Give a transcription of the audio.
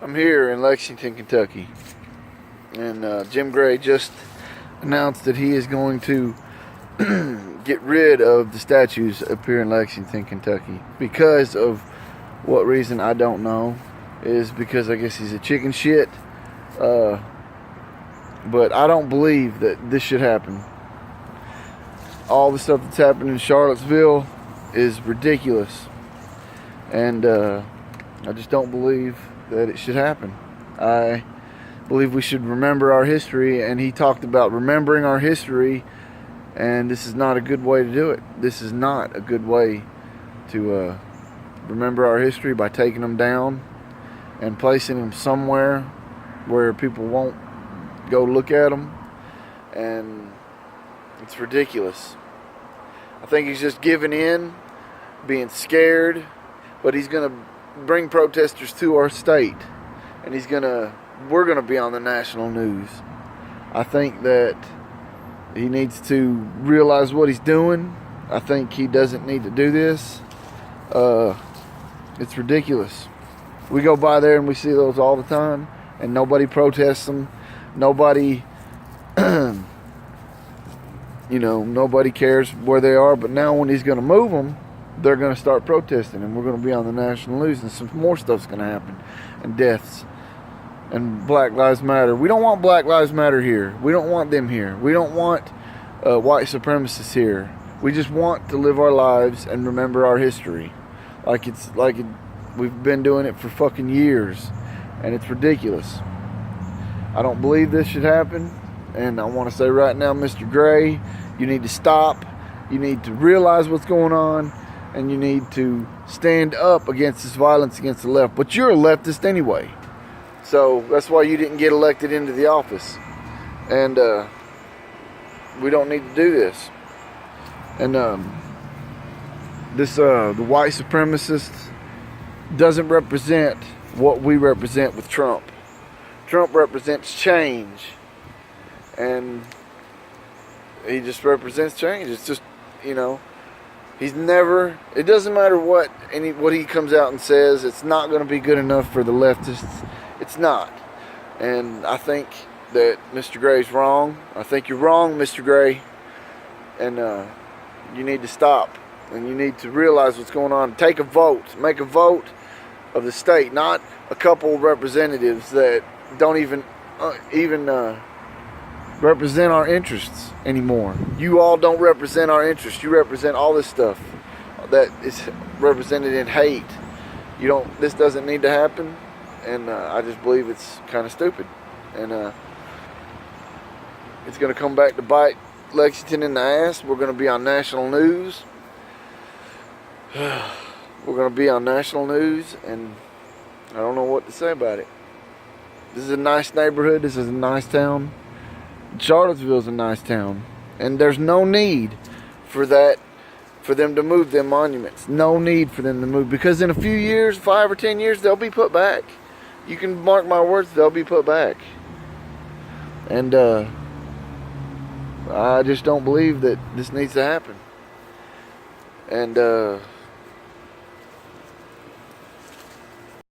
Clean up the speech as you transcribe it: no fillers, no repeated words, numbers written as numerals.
I'm here in Lexington, Kentucky, and Jim Gray just announced that he is going to get rid of the statues up here in Lexington, Kentucky. Because of what reason, I don't know. Is because I guess he's a chicken shit. But I don't believe that this should happen. All the stuff that's happened in Charlottesville is ridiculous. And I just don't believe that it should happen. I believe we should remember our history, and he talked about remembering our history, and this is not a good way to do it. This is not a good way to remember our history, by taking them down and placing them somewhere where people won't go look at them. And it's ridiculous. I think he's just giving in, being scared, but he's going to bring protesters to our state, and we're going to be on the national news. I think that he needs to realize what he's doing. I think he doesn't need to do this. It's ridiculous. We go by there and we see those all the time, and nobody protests them. Nobody, nobody cares where they are. But now when he's going to move them, they're going to start protesting, and we're going to be on the national news, and some more stuff's going to happen, and deaths, and Black Lives Matter. We don't want Black Lives Matter here. We don't want them here. We don't want white supremacists here. We just want to live our lives and remember our history, we've been doing it for fucking years, and it's ridiculous. I don't believe this should happen, and I want to say right now, Mr. Gray, you need to stop. You need to realize what's going on, and you need to stand up against this violence against the left. But you're a leftist anyway, so that's why you didn't get elected into the office. And we don't need to do this. And the white supremacist doesn't represent what we represent with Trump. Trump represents change, and he just represents change. It's just, he's never, it doesn't matter what he comes out and says, it's not going to be good enough for the leftists. It's not. And I think that Mr. Gray's wrong. I think you're wrong, Mr. Gray. And you need to stop. And you need to realize what's going on. Take a vote. Make a vote of the state, not a couple representatives that don't even represent our interests anymore. You all don't represent our interests. You represent all this stuff that is represented in hate. This doesn't need to happen, and I just believe it's kind of stupid, and it's going to come back to bite Lexington in the ass. We're going to be on national news. We're going to be on national news, and I don't know what to say about it. This is a nice neighborhood. This is a nice town. Charlottesville is a nice town, and there's no need for them to move them monuments. No need for them to move, because in a few years, 5 or 10 years, they'll be put back. You can mark my words, they'll be put back. And I just don't believe that this needs to happen. And